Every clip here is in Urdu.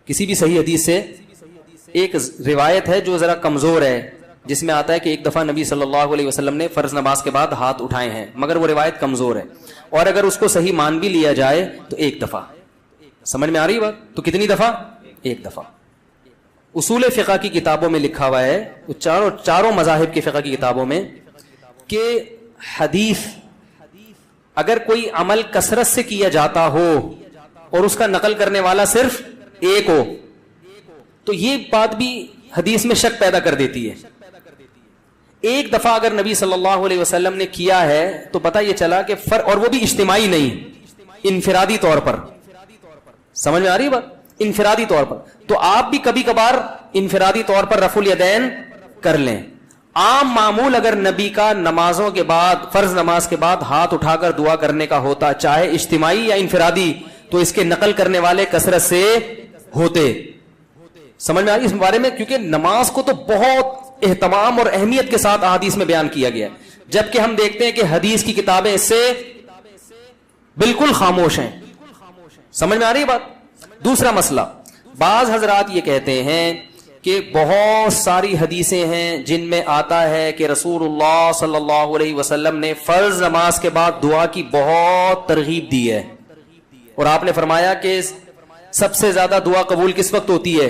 کسی بھی صحیح حدیث سے ایک روایت ہے جو ذرا کمزور ہے، جس میں آتا ہے کہ ایک دفعہ نبی صلی اللہ علیہ وسلم نے فرض نماز کے بعد ہاتھ اٹھائے ہیں، مگر وہ روایت کمزور ہے، اور اگر اس کو صحیح مان بھی لیا جائے تو ایک دفعہ. سمجھ میں آ رہی بات؟ تو کتنی دفعہ؟ ایک دفعہ. اصول فقہ کی کتابوں میں لکھا ہوا ہے، چاروں مذاہب کی فقہ کی کتابوں میں، کہ حدیث اگر کوئی عمل کثرت سے کیا جاتا ہو اور اس کا نقل کرنے والا صرف ایک ہو تو یہ بات بھی حدیث میں شک پیدا کر دیتی ہے. ایک دفعہ اگر نبی صلی اللہ علیہ وسلم نے کیا ہے تو پتہ یہ چلا کہ اور وہ بھی اجتماعی نہیں، انفرادی طور پر. سمجھ میں آ رہی ہے بات؟ انفرادی طور پر. تو آپ بھی کبھی کبھار انفرادی طور پر رفع الیدین کر لیں. عام معمول اگر نبی کا نمازوں کے بعد، فرض نماز کے بعد ہاتھ اٹھا کر دعا کرنے کا ہوتا، چاہے اجتماعی یا انفرادی، تو اس کے نقل کرنے والے کثرت سے ہوتے. سمجھ میں آ رہی اس بارے میں؟ کیونکہ نماز کو تو بہت اہتمام اور اہمیت کے ساتھ احادیث میں بیان کیا گیا ہے، جبکہ ہم دیکھتے ہیں کہ حدیث کی کتابیں اس سے بالکل خاموش ہیں. سمجھ میں آ رہی بات؟ دوسرا مسئلہ، بعض حضرات یہ کہتے ہیں کہ بہت ساری حدیثیں ہیں جن میں آتا ہے کہ رسول اللہ صلی اللہ علیہ وسلم نے فرض نماز کے بعد دعا کی بہت ترغیب دی ہے، اور آپ نے فرمایا کہ سب سے زیادہ دعا قبول کس وقت ہوتی ہے؟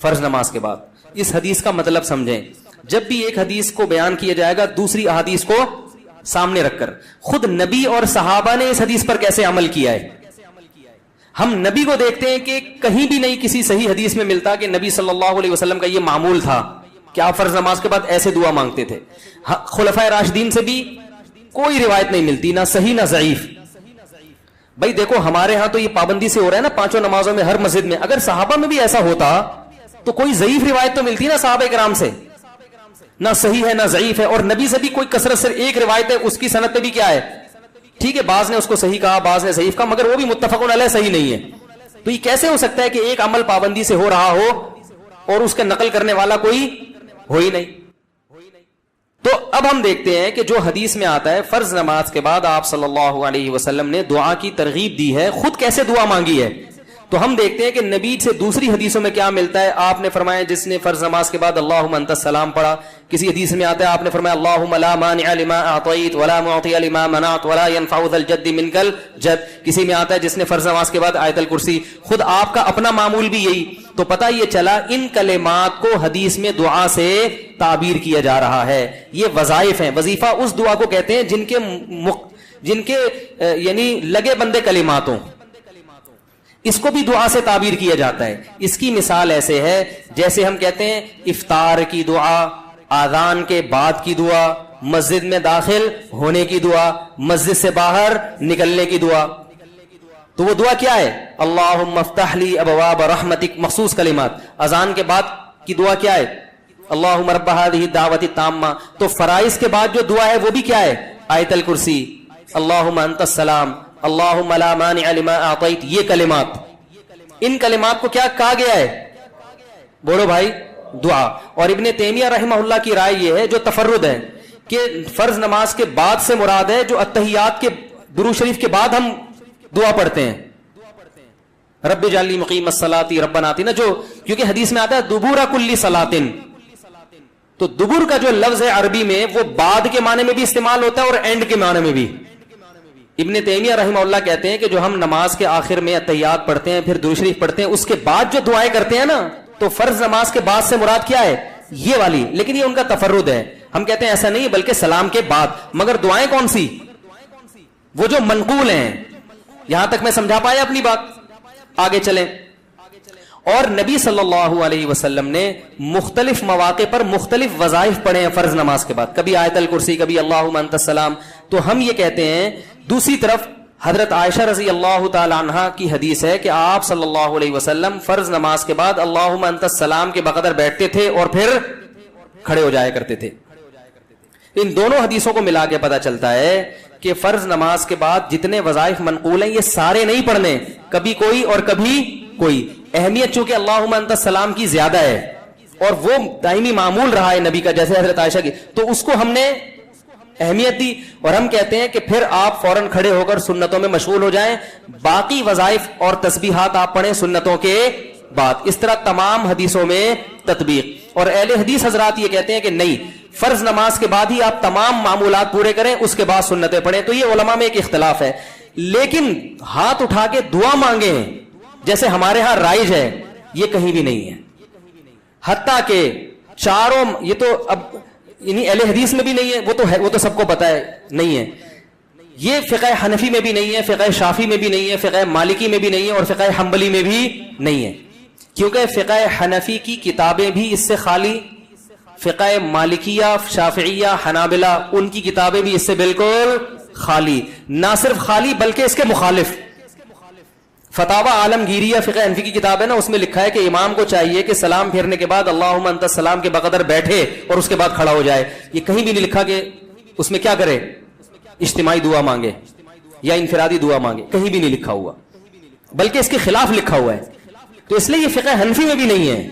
فرض نماز کے بعد. اس حدیث کا مطلب سمجھیں. جب بھی ایک حدیث کو بیان کیا جائے گا دوسری احادیث کو سامنے رکھ کر، خود نبی اور صحابہ نے اس حدیث پر کیسے عمل کیا ہے. ہم نبی کو دیکھتے ہیں کہ کہیں بھی نہیں کسی صحیح حدیث میں ملتا کہ نبی صلی اللہ علیہ وسلم کا یہ معمول تھا کہ آپ فرض نماز کے بعد ایسے دعا مانگتے تھے. خلفائے راشدین سے بھی کوئی روایت نہیں ملتی، نہ صحیح نہ ضعیف. بھائی دیکھو ہمارے ہاں تو یہ پابندی سے ہو رہا ہے نا پانچوں نمازوں میں ہر مسجد میں، اگر صحابہ میں بھی ایسا ہوتا تو کوئی ضعیف روایت تو ملتی نا صحابہ کرام سے، نہ صحیح ہے نہ ضعیف ہے. اور نبی سے بھی کوئی کثرت سے ایک روایت ہے، اس کی سند پہ بھی کیا ہے؟ ٹھیک ہے، بعض نے اس کو صحیح کہا، بعض نے ضعیف کہا، مگر وہ بھی متفق علیہ صحیح نہیں ہے. تو یہ کیسے ہو سکتا ہے کہ ایک عمل پابندی سے ہو رہا ہو اور اس کا نقل کرنے والا کوئی ہو ہی نہیں؟ تو اب ہم دیکھتے ہیں کہ جو حدیث میں آتا ہے فرض نماز کے بعد آپ صلی اللہ علیہ وسلم نے دعا کی ترغیب دی ہے، خود کیسے دعا مانگی ہے. تو ہم دیکھتے ہیں کہ نبی سے دوسری حدیثوں میں کیا ملتا ہے. آپ نے فرمایا جس نے فرض نماز کے بعد اللہم انت السلام پڑھا، کسی حدیث میں آتا ہے آپ نے فرمایا اللہم لا مانع لما اعطیت ولا معطی لما منعت ولا ينفع ذا الجد منک الجد. کسی میں آتا ہے جس نے فرض نماز کے بعد آیت الکرسی. خود آپ کا اپنا معمول بھی یہی. تو پتہ یہ چلا ان کلمات کو حدیث میں دعا سے تعبیر کیا جا رہا ہے. یہ وظائف ہیں. وظیفہ اس دعا کو کہتے ہیں جن کے یعنی لگے بندے کلمات ہوں، اس کو بھی دعا سے تعبیر کیا جاتا ہے. اس کی مثال ایسے ہے جیسے ہم کہتے ہیں افطار کی دعا، آذان کے بعد کی دعا، مسجد میں داخل ہونے کی دعا، مسجد سے باہر نکلنے کی دعا. تو وہ دعا کیا ہے؟ اللہم افتح لی ابواب رحمتک، مخصوص کلمات. اذان کے بعد کی دعا کیا ہے؟ اللہم رب هذه الدعوۃ التامہ. تو فرائض کے بعد جو دعا ہے وہ بھی کیا ہے؟ آیت الکرسی، اللہم انت السلام، اللہم لا مانع لما اعطیت. یہ کلمات، ان کلمات کو کیا کہا گیا ہے؟ بولو بھائی، دعا. اور ابن تیمیہ رحمہ اللہ کی رائے یہ ہے جو تفرد ہے کہ فرض نماز کے بعد سے مراد ہے جو اتحیات کے درود شریف کے بعد ہم دعا پڑھتے ہیں، رب اجعلنی مقیم الصلاۃ ربنا آتنا، جو کیونکہ حدیث میں آتا ہے دبور کل صلاۃ. تو دبر کا جو لفظ ہے عربی میں وہ بعد کے معنی میں بھی استعمال ہوتا ہے اور اینڈ کے معنی میں بھی. ابن تیمیہ رحمہ اللہ کہتے ہیں کہ جو ہم نماز کے آخر میں اتحیات پڑھتے ہیں، پھر درود شریف پڑھتے ہیں، اس کے بعد جو دعائیں کرتے ہیں نا، تو فرض نماز کے بعد سے مراد کیا ہے؟ یہ والی. لیکن یہ ان کا تفرد ہے. ہم کہتے ہیں ایسا نہیں بلکہ سلام کے بعد. مگر دعائیں کون سی؟ وہ جو منقول ہیں. یہاں تک میں سمجھا پایا اپنی بات؟ آگے چلیں. اور نبی صلی اللہ علیہ وسلم نے مختلف مواقع پر مختلف وظائف پڑھے ہیں فرض نماز کے بعد، کبھی آیت الکرسی، کبھی اللہم انت السلام. تو ہم یہ کہتے ہیں دوسری طرف حضرت عائشہ رضی اللہ تعالی عنہا کی حدیث ہے کہ آپ صلی اللہ علیہ وسلم فرض نماز کے بعد اللہم انت السلام کے بقدر بیٹھتے تھے اور پھر کھڑے ہو جایا کرتے تھے. ان دونوں حدیثوں کو ملا کے پتہ چلتا ہے کہ فرض نماز کے بعد جتنے وظائف منقول ہیں یہ سارے نہیں پڑھنے، کبھی کوئی اور کبھی کوئی. اہمیت چونکہ اللہم انت السلام کی زیادہ ہے اور وہ دائمی معمول رہا ہے نبی کا، جیسے حضرت عائشہ کی، تو اس کو ہم نے اہمیت دی. اور ہم کہتے ہیں کہ پھر آپ فوراً کھڑے ہو کر سنتوں میں مشغول ہو جائیں، باقی وظائف اور تسبیحات آپ پڑھیں سنتوں کے بعد. اس طرح تمام حدیثوں میں تطبیق. اور اہل حدیث حضرات یہ کہتے ہیں کہ نہیں, فرض نماز کے بعد ہی آپ تمام معمولات پورے کریں, اس کے بعد سنتیں پڑھیں. تو یہ علماء میں ایک اختلاف ہے. لیکن ہاتھ اٹھا کے دعا مانگیں جیسے ہمارے ہاں رائج ہے, یہ کہیں بھی نہیں ہے. حتیٰ کہ چاروں, یہ تو اب یعنی اہل حدیث میں بھی نہیں ہے, وہ تو سب کو پتا ہے نہیں ہے. یہ فقہ حنفی میں بھی نہیں ہے, فقہ شافی میں بھی نہیں ہے, فقہ مالکی میں بھی نہیں ہے, اور فقہ حنبلی میں بھی نہیں ہے. کیونکہ فقہ حنفی کی کتابیں بھی اس سے خالی, فقہ مالکیہ, شافعیہ, حنابلہ ان کی کتابیں بھی اس سے بالکل خالی. نہ صرف خالی بلکہ اس کے مخالف. فتاوی عالمگیریہ فقہ حنفی کی کتاب ہے نا, اس میں لکھا ہے کہ امام کو چاہیے کہ سلام پھیرنے کے بعد اللہم انت السلام کے بقدر بیٹھے اور اس کے بعد کھڑا ہو جائے. یہ کہیں بھی نہیں لکھا کہ اس میں کیا کرے, اجتماعی دعا مانگے یا انفرادی دعا مانگے, کہیں بھی نہیں لکھا ہوا, بلکہ اس کے خلاف لکھا ہوا ہے. تو اس لیے یہ فقہ حنفی میں بھی نہیں ہے.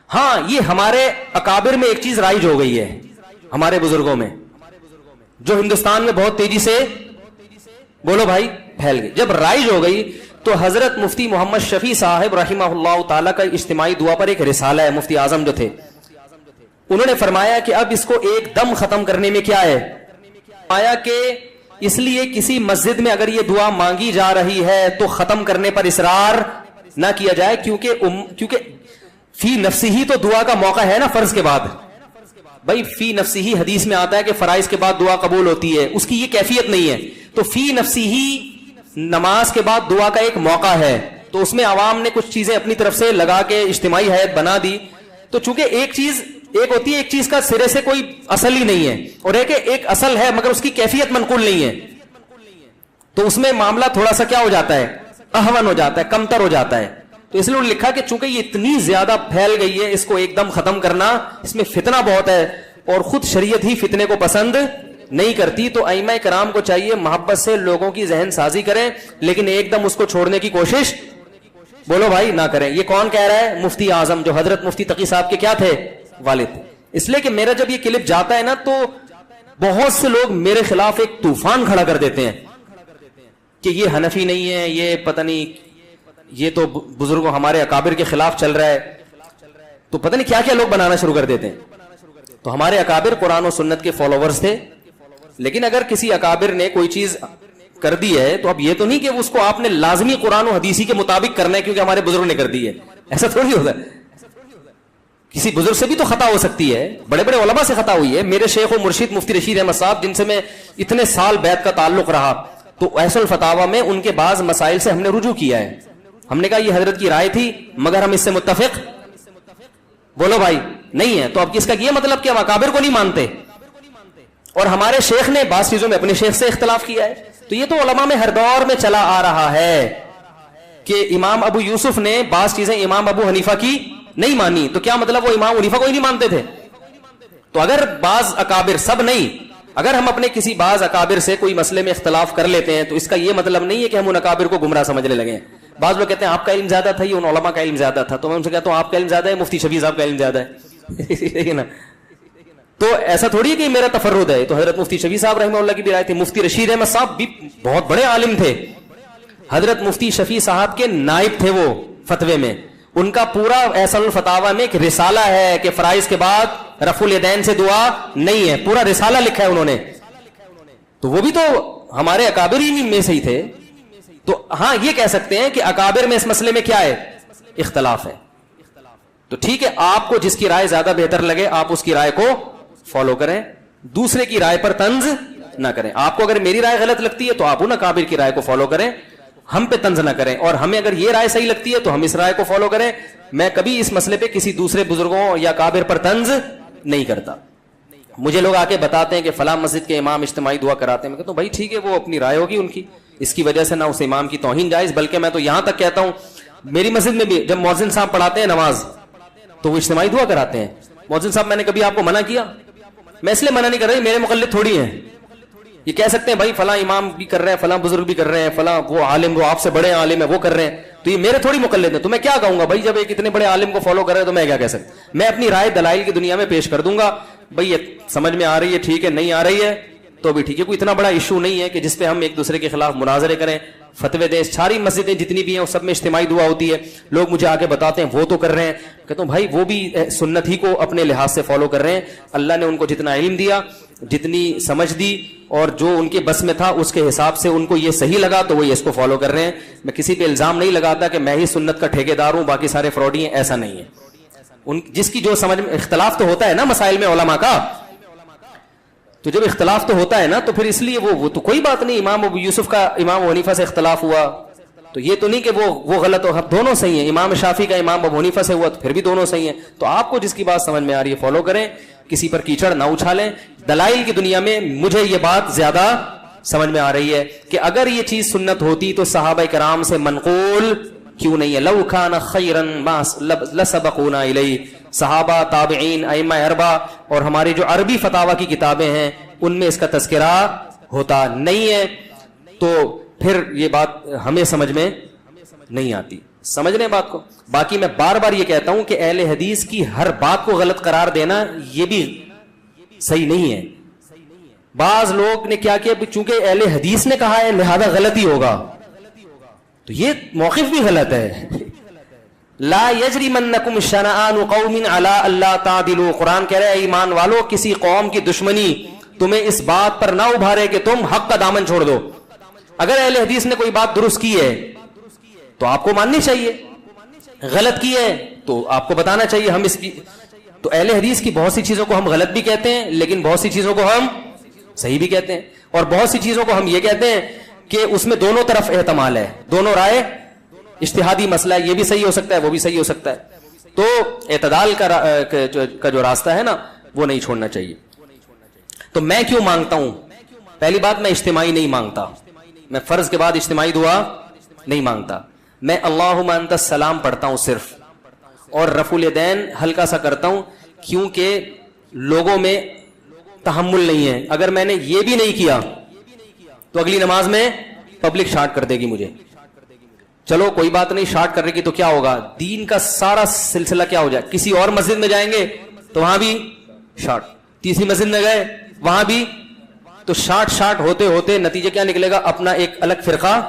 ہاں یہ ہمارے اکابر میں ایک چیز رائج ہو گئی ہے, ہمارے بزرگوں میں, جو ہندوستان میں بہت تیزی سے, بولو بھائی, پھیل گئی. جب رائج ہو گئی تو حضرت مفتی محمد شفیع صاحب رحمہ اللہ تعالیٰ کا اجتماعی دعا پر ایک رسالہ ہے, مفتی اعظم جو تھے, انہوں نے فرمایا کہ اب اس کو ایک دم ختم کرنے میں کیا ہے, آیا کہ اس لیے کسی مسجد میں اگر یہ دعا مانگی جا رہی ہے تو ختم کرنے پر اصرار نہ کیا جائے, کیونکہ فی نفسی ہی تو دعا کا موقع ہے نا فرض کے بعد. بھائی فی نفسی ہی حدیث میں آتا ہے کہ فرائض کے بعد دعا قبول ہوتی ہے, اس کی یہ کیفیت نہیں ہے. تو فی نفسی ہی نماز کے بعد دعا کا ایک موقع ہے, تو اس میں عوام نے کچھ چیزیں اپنی طرف سے لگا کے اجتماعی ہیئت بنا دی. تو چونکہ ایک ہوتی ہے, ایک چیز کا سرے سے کوئی اصل ہی نہیں ہے, اور ایک اصل ہے مگر اس کی کیفیت منقول نہیں ہے, تو اس میں معاملہ تھوڑا سا کیا ہو جاتا ہے, اہون ہو جاتا ہے, کمتر ہو جاتا ہے. تو اس لیے انہوں نے لکھا کہ چونکہ یہ اتنی زیادہ پھیل گئی ہے, اس کو ایک دم ختم کرنا, اس میں فتنہ بہت ہے, اور خود شریعت ہی فتنے کو پسند نہیں کرتی. تو ائمہ کرام کو چاہیے محبت سے لوگوں کی ذہن سازی کریں, لیکن ایک دم اس کو چھوڑنے کی کوشش, بولو بھائی, نہ کریں. یہ کون کہہ رہا ہے, مفتی اعظم, جو حضرت مفتی تقی صاحب کے کیا تھے, والد تھے. اس لیے کہ میرا جب یہ کلپ جاتا ہے نا تو بہت سے لوگ میرے خلاف ایک طوفان کھڑا کر دیتے ہیں کہ یہ حنفی نہیں ہے, یہ پتہ نہیں, یہ تو بزرگوں ہمارے اکابر کے خلاف چل رہا ہے, تو پتہ نہیں کیا کیا لوگ بنانا شروع کر دیتے ہیں. تو ہمارے اکابر قرآن و سنت کے فالوورز تھے, لیکن اگر کسی اکابر نے کوئی چیز کر دی ہے تو اب یہ تو نہیں کہ اس کو آپ نے لازمی قرآن و حدیثی کے مطابق کرنا ہے کیونکہ ہمارے بزرگ نے کر دی ہے. ایسا تھوڑی ہوتا ہے, کسی بزرگ سے بھی تو خطا ہو سکتی ہے, بڑے بڑے علماء سے خطا ہوئی ہے. میرے شیخ و مرشد مفتی رشید احمد صاحب, جن سے میں اتنے سال بیعت کا تعلق رہا, تو ایسا الفتاوی میں ان کے بعض مسائل سے ہم نے رجوع کیا ہے. ہم نے کہا یہ حضرت کی رائے تھی مگر ہم اس سے متفق, بولو بھائی, نہیں ہے. تو اب کس کا یہ مطلب کہ ہم اکابر کو نہیں مانتے, اور ہمارے شیخ نے بعض چیزوں میں اپنے شیخ سے اختلاف کیا ہے. تو یہ تو علماء میں ہر دور میں چلا آ رہا ہے کہ امام ابو یوسف نے بعض چیزیں امام ابو حنیفہ کی نہیں مانی, تو کیا مطلب وہ امام حنیفہ کو ہی نہیں مانتے تھے. تو اگر بعض اکابر, سب نہیں, اگر ہم اپنے کسی بعض اکابر سے کوئی مسئلے میں اختلاف کر لیتے ہیں تو اس کا یہ مطلب نہیں ہے کہ ہم ان اکابر کو گمراہ سمجھنے لگے ہیں. بعض لوگ کہتے ہیں آپ کا علم زیادہ تھا, یہ ان علماء کا علم زیادہ تھا, تو میں ان سے کہتا ہوں آپ کا علم زیادہ ہے, مفتی شفیع صاحب کا علم زیادہ ہے. نا, تو ایسا تھوڑی ہے کہ میرا تفرد ہے. تو حضرت مفتی شفیع صاحب رحمہ اللہ کی بھی رائے تھی. مفتی رشید احمد صاحب بھی بہت بڑے عالم تھے, حضرت مفتی شفیع صاحب کے نائب تھے وہ فتوے میں. ان کا پورا احسن الفتاوی میں ایک رسالہ ہے کہ فرائض کے بعد رفع الیدین سے دعا نہیں ہے, پورا رسالہ لکھا ہے انہوں نے. تو وہ بھی تو ہمارے اکابر ہی میں سے ہی تھے. تو ہاں یہ کہہ سکتے ہیں کہ اکابر میں اس مسئلے میں کیا ہے, اختلاف ہے. تو ٹھیک ہے, آپ کو جس کی رائے زیادہ بہتر لگے آپ اس کی رائے کو فالو کریں, دوسرے کی رائے پر طنز نہ کریں. آپ کو اگر میری رائے غلط لگتی ہے تو آپ ان اکابر کی رائے کو فالو کریں, ہم پہ طنز نہ کریں. اور ہمیں اگر یہ رائے صحیح لگتی ہے تو ہم اس رائے کو فالو کریں. میں کبھی اس مسئلے پہ کسی دوسرے بزرگوں یا اکابر پر طنز نہیں کرتا. مجھے لوگ آ کے بتاتے ہیں کہ فلاں مسجد کے امام اجتماعی دعا کراتے ہیں, میں کہتا ہوں بھائی ٹھیک ہے, وہ اپنی رائے ہوگی ان کی, اس کی وجہ سے نہ اس امام کی توہین جائز, بلکہ میں تو یہاں تک کہتا ہوں میری مسجد میں بھی جب مؤذن صاحب پڑھاتے ہیں نماز تو وہ اجتماعی دعا کراتے ہیں. مؤذن صاحب میں نے کبھی آپ کو منع کیا؟ میں اس لیے منع نہیں کر رہا, میرے مقلد تھوڑی ہیں. یہ کہہ سکتے ہیں بھائی فلاں امام بھی کر رہے ہیں, فلاں بزرگ بھی کر رہے ہیں, فلاں وہ عالم, وہ آپ سے بڑے عالم ہیں, وہ کر رہے ہیں, تو یہ میرے تھوڑی مقلد ہیں. تو میں کیا کہوں گا بھائی, جب ایک اتنے بڑے عالم کو فالو کر رہے ہیں تو میں کیا کہہ سکتا ہوں. میں اپنی رائے دلائل کی دنیا میں پیش کر دوں گا, بھائی یہ سمجھ میں آ رہی ہے ٹھیک ہے, نہیں آ رہی ہے تو بھی ٹھیک ہے, کوئی اتنا بڑا ایشو نہیں ہے کہ جس پہ ہم ایک دوسرے کے خلاف مناظرے کریں, فتوے دیں. ساری مسجدیں جتنی بھی ہیں سب میں اجتماعی دعا ہوتی ہے. لوگ مجھے آگے بتاتے ہیں وہ تو کر رہے ہیں, کہتا ہوں بھائی وہ بھی سنت ہی کو اپنے لحاظ سے فالو کر رہے ہیں. اللہ نے ان کو جتنا علم دیا, جتنی سمجھ دی, اور جو ان کے بس میں تھا اس کے حساب سے ان کو یہ صحیح لگا تو وہ اس کو فالو کر رہے ہیں. میں کسی پہ الزام نہیں لگاتا کہ میں ہی سنت کا ٹھیکیدار ہوں باقی سارے فراڈی ہیں, ایسا نہیں ہے. ان جس کی جو سمجھ میں اختلاف تو ہوتا ہے نا مسائل میں علماء کا, تو جب اختلاف تو ہوتا ہے نا تو پھر اس لیے وہ تو کوئی بات نہیں. امام ابو یوسف کا امام ابو حنیفہ سے اختلاف ہوا تو یہ تو نہیں کہ وہ غلط ہو, دونوں صحیح ہیں. امام شافعی کا امام ابو حنیفہ سے ہوا تو پھر بھی دونوں صحیح ہیں. تو آپ کو جس کی بات سمجھ میں آ رہی ہے فالو کریں, کسی پر کیچڑ نہ اچھالیں. دلائل کی دنیا میں مجھے یہ بات زیادہ سمجھ میں آ رہی ہے کہ اگر یہ چیز سنت ہوتی تو صحابہ کرام سے منقول کیوں نہیں ہے. لو کان خیرا ما لسبقونا الیہ. صحابہ, تابعین, ائمہ اربعہ اور ہماری جو عربی فتاوی کی کتابیں ہیں ان میں اس کا تذکرہ ہوتا نہیں ہے. تو پھر یہ بات ہمیں سمجھ میں نہیں آتی. سمجھ رہے ہیں بات کو. باقی میں بار بار یہ کہتا ہوں کہ اہل حدیث کی ہر بات کو غلط قرار دینا یہ بھی صحیح نہیں ہے. بعض لوگ نے کیا کیا, چونکہ اہل حدیث نے کہا ہے لہذا غلط ہی ہوگا, تو یہ موقف بھی غلط ہے. لا یجرمنکم شنآن قوم علی الا تعدلوا. قرآن کہہ رہا ہے ایمان والو کسی قوم کی دشمنی تمہیں اس بات پر نہ ابھارے کہ تم حق کا دامن چھوڑ دو. اگر اہل حدیث نے کوئی بات درست کی ہے تو آپ کو ماننی چاہیے, غلط کی ہے تو آپ کو بتانا چاہیے. ہم اس کی تو اہل حدیث کی بہت سی چیزوں کو ہم غلط بھی کہتے ہیں لیکن بہت سی چیزوں کو ہم صحیح بھی کہتے ہیں, اور بہت سی چیزوں کو ہم یہ کہتے ہیں کہ اس میں دونوں طرف احتمال ہے, دونوں رائے, اجتہادی مسئلہ ہے, یہ بھی صحیح ہو سکتا ہے وہ بھی صحیح ہو سکتا ہے. تو اعتدال کا جو راستہ ہے نا وہ نہیں چھوڑنا چاہیے. تو میں کیوں مانگتا ہوں؟ پہلی بات, میں اجتماعی نہیں مانگتا, میں فرض کے بعد اجتماعی دعا نہیں مانگتا. میں اللہم انت السلام پڑھتا ہوں صرف, اور رفع الیدین ہلکا سا کرتا ہوں کیونکہ لوگوں میں تحمل نہیں ہے. اگر میں نے یہ بھی نہیں کیا تو اگلی نماز میں پبلک شارٹ کر دے گی مجھے. چلو کوئی بات نہیں, شارٹ کرنے کی تو کیا ہوگا, دین کا سارا سلسلہ کیا ہو جائے. کسی اور مسجد میں جائیں گے تو وہاں بھی شارٹ, تیسری مسجد میں گئے وہاں بھی, تو شارٹ ہوتے ہوتے نتیجہ کیا نکلے گا, اپنا ایک الگ فرقہ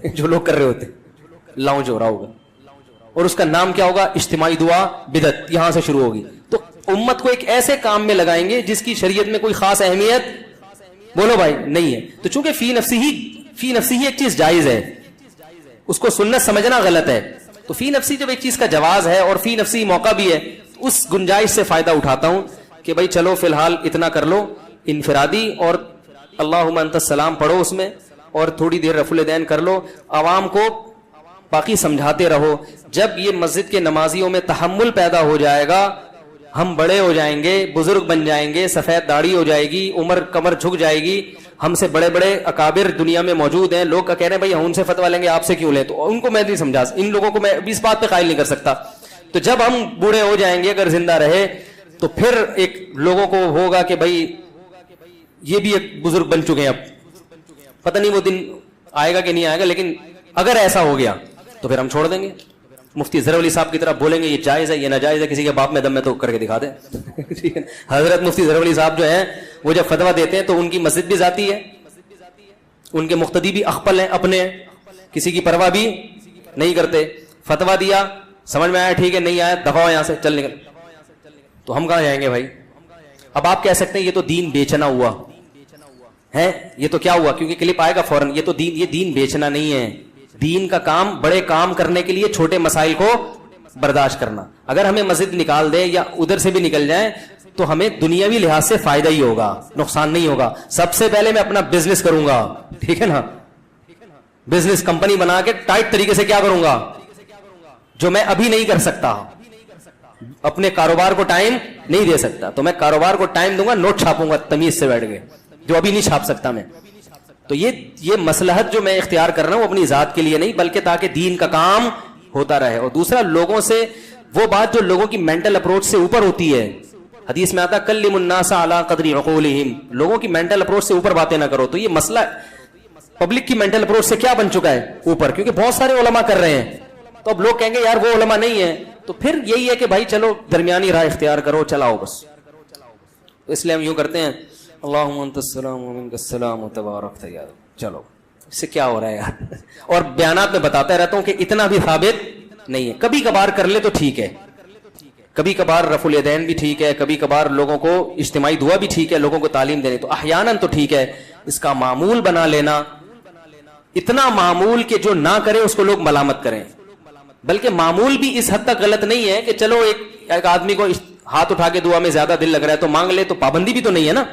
جو لوگ کر رہے ہوتے لاؤنج ہو رہا ہوگا, اور اس کا نام کیا ہوگا, اجتماعی دعا بدعت, یہاں سے شروع ہوگی. تو امت کو ایک ایسے کام میں لگائیں گے جس کی شریعت میں کوئی خاص اہمیت بولو بھائی نہیں ہے. تو چونکہ فی نفسی ہی ایک چیز جائز ہے, اس کو سنت سمجھنا غلط ہے. تو فی نفسی جب ایک چیز کا جواز ہے اور فی نفسی موقع بھی ہے, اس گنجائش سے فائدہ اٹھاتا ہوں کہ بھائی چلو فی الحال اتنا کر لو انفرادی, اور اللہم انت السلام پڑھو اس میں, اور تھوڑی دیر رفع الیدین کر لو. عوام کو باقی سمجھاتے رہو. جب یہ مسجد کے نمازیوں میں تحمل پیدا ہو جائے گا, ہم بڑے ہو جائیں گے, بزرگ بن جائیں گے, سفید داڑھی ہو جائے گی, عمر کمر جھک جائے گی, ہم سے بڑے بڑے اکابر دنیا میں موجود ہیں, لوگ کہہ رہے ہیں بھائی ہم ان سے فتویٰ لیں گے آپ سے کیوں لیں, تو ان کو میں نہیں سمجھا, ان لوگوں کو میں اس بات پہ قائل نہیں کر سکتا. تو جب ہم بوڑھے ہو جائیں گے اگر زندہ رہے تو پھر ایک لوگوں کو ہوگا کہ بھائی یہ بھی ایک بزرگ بن چکے ہیں, اب پتہ نہیں وہ دن آئے گا کہ نہیں آئے گا, لیکن اگر ایسا ہو گیا تو پھر ہم چھوڑ دیں گے. مفتی ظہر علی صاحب کی طرف بولیں گے یہ جائز ہے یہ ناجائز ہے, کسی کے باپ میں دم میں تو کر کے دکھا دیں. ٹھیک ہے, حضرت مفتی ظہر علی صاحب جو ہیں وہ جب فتویٰ دیتے ہیں تو ان کی مسجد بھی ذاتی ہے, ان کے مقتدی بھی اخپل ہیں اپنے, کسی کی پرواہ بھی نہیں کرتے. فتویٰ دیا, سمجھ میں آیا ٹھیک ہے, نہیں آیا دفعہ یہاں سے, چل نکل. تو ہم کہاں جائیں گے بھائی؟ اب آپ کہہ سکتے ہیں یہ تو دین بیچنا ہوا ہے, یہ تو کیا ہوا, کیونکہ کلپ آئے گا فوراً, یہ دین بیچنا نہیں ہے. دین کا کام بڑے کام کرنے کے لیے چھوٹے مسائل کو برداشت کرنا. اگر ہمیں مسجد نکال دے یا ادھر سے بھی نکل جائیں تو ہمیں دنیاوی لحاظ سے فائدہ ہی ہوگا, نقصان نہیں ہوگا. سب سے پہلے میں اپنا بزنس کروں گا, ٹھیک ہے نا, بزنس کمپنی بنا کے ٹائٹ طریقے سے کیا کروں گا جو میں ابھی نہیں کر سکتا. اپنے کاروبار کو ٹائم نہیں دے سکتا تو میں کاروبار کو ٹائم دوں گا, نوٹ چھاپوں گا تمیز سے بیٹھ کے, جو ابھی نہیں چھاپ سکتا میں. تو یہ مصلحت جو میں اختیار کر رہا ہوں اپنی ذات کے لیے نہیں بلکہ تاکہ دین کا کام ہوتا رہے. اور دوسرا, لوگوں سے وہ بات جو لوگوں کی مینٹل اپروچ سے اوپر ہوتی ہے, حدیث میں آتا کلم الناس علی قدر عقولہم, لوگوں کی مینٹل اپروچ سے اوپر باتیں نہ کرو. تو یہ مسئلہ پبلک کی مینٹل اپروچ سے کیا بن چکا ہے اوپر, کیونکہ بہت سارے علماء کر رہے ہیں. تو اب لوگ کہیں گے یار وہ علماء نہیں ہے, تو پھر یہی ہے کہ بھائی چلو درمیانی راہ اختیار کرو, چلاؤ بس. تو اس لیے ہم یوں کرتے ہیں اللہم انت السلام و منک السلام تبارک یا رب. چلو اس سے کیا ہو رہا ہے یار. اور بیانات میں بتاتا رہتا ہوں کہ اتنا بھی ثابت نہیں ہے. کبھی کبھار کر لے تو ٹھیک ہے, کبھی کبھار رفع الیدین بھی ٹھیک ہے, کبھی کبھار لوگوں کو اجتماعی دعا بھی ٹھیک ہے, لوگوں کو تعلیم دینے تو احیاناً تو ٹھیک ہے. اس کا معمول بنا لینا, اتنا معمول کہ جو نہ کرے اس کو لوگ ملامت کریں. بلکہ معمول بھی اس حد تک غلط نہیں ہے کہ چلو ایک آدمی کو ہاتھ اٹھا کے دعا میں زیادہ دل لگ رہا ہے تو مانگ لے, تو پابندی بھی تو نہیں ہے نا.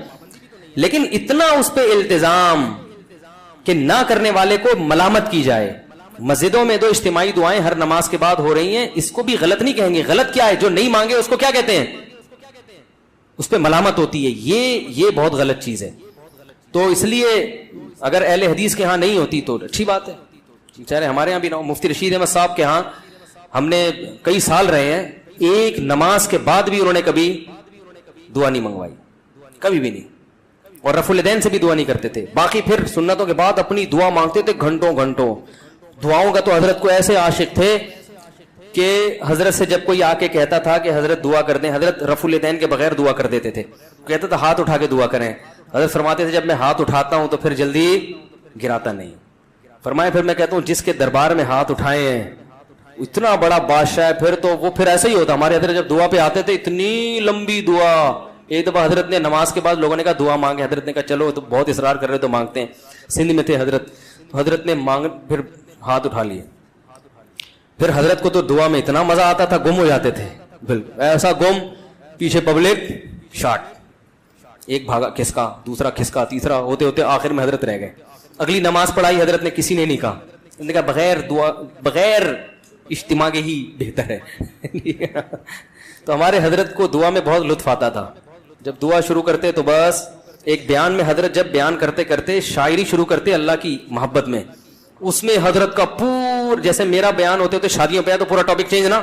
لیکن اتنا اس پہ التزام کہ نہ کرنے والے کو ملامت کی جائے. مسجدوں میں 2 اجتماعی دعائیں ہر نماز کے بعد ہو رہی ہیں, اس کو بھی غلط نہیں کہیں گے. غلط کیا ہے؟ جو نہیں مانگے اس کو کیا کہتے ہیں؟ اس پہ ملامت ہوتی ہے. یہ بہت غلط چیز ہے. تو اس لیے اگر اہل حدیث کے ہاں نہیں ہوتی تو اچھی بات ہے. چاہے ہمارے یہاں بھی نہ ہو. مفتی رشید احمد صاحب کے ہاں ہم نے کئی سال رہے ہیں, ایک نماز کے بعد بھی انہوں نے کبھی دعا نہیں منگوائی, کبھی بھی نہیں. اور رفع الیدین سے بھی دعا نہیں کرتے تھے. باقی پھر سنتوں کے بعد اپنی دعا مانگتے تھے گھنٹوں گھنٹوں. دعاؤں کا تو حضرت کو ایسے عاشق تھے کہ حضرت سے جب کوئی آ کے کہتا تھا کہ حضرت دعا کر دیں, حضرت رفع الیدین کے بغیر دعا کر دیتے تھے. کہتا تھا ہاتھ اٹھا کے دعا کریں. حضرت فرماتے تھے جب میں ہاتھ اٹھاتا ہوں تو پھر جلدی گراتا نہیں. فرمایا پھر میں کہتا ہوں جس کے دربار میں ہاتھ اٹھائے ہیں اتنا بڑا بادشاہ ہے, پھر تو وہ پھر ایسا ہی ہوتا. ہمارے حضرت جب دعا پہ آتے تھے اتنی لمبی دعا. ایک دفعہ حضرت نے نماز کے بعد لوگوں نے کہا دعا مانگے. حضرت نے کہا چلو تو بہت اصرار کر رہے تو مانگتے ہیں. سندھ میں تھے حضرت, تو حضرت نے پھر ہاتھ اٹھا لیے. پھر حضرت کو تو دعا میں اتنا مزہ آتا تھا, گم ہو جاتے تھے بالکل ایسا گم, پیچھے پبلک شاٹ, ایک بھاگا کھسکا, دوسرا کھسکا, تیسرا, ہوتے ہوتے آخر میں حضرت رہ گئے. اگلی نماز پڑھائی حضرت نے, کسی نے نہیں کہا. انہوں نے کہا بغیر دعا بغیر اجتماع کے ہی بہتر ہے. تو ہمارے حضرت کو دعا میں بہت لطف آتا تھا. جب دعا شروع کرتے تو بس ایک بیان میں حضرت جب بیان کرتے کرتے شاعری شروع کرتے اللہ کی محبت میں, اس میں حضرت کا جیسے میرا بیان ہوتے ہوتے شادیوں پہ ہے تو پورا ٹاپک چینج نا,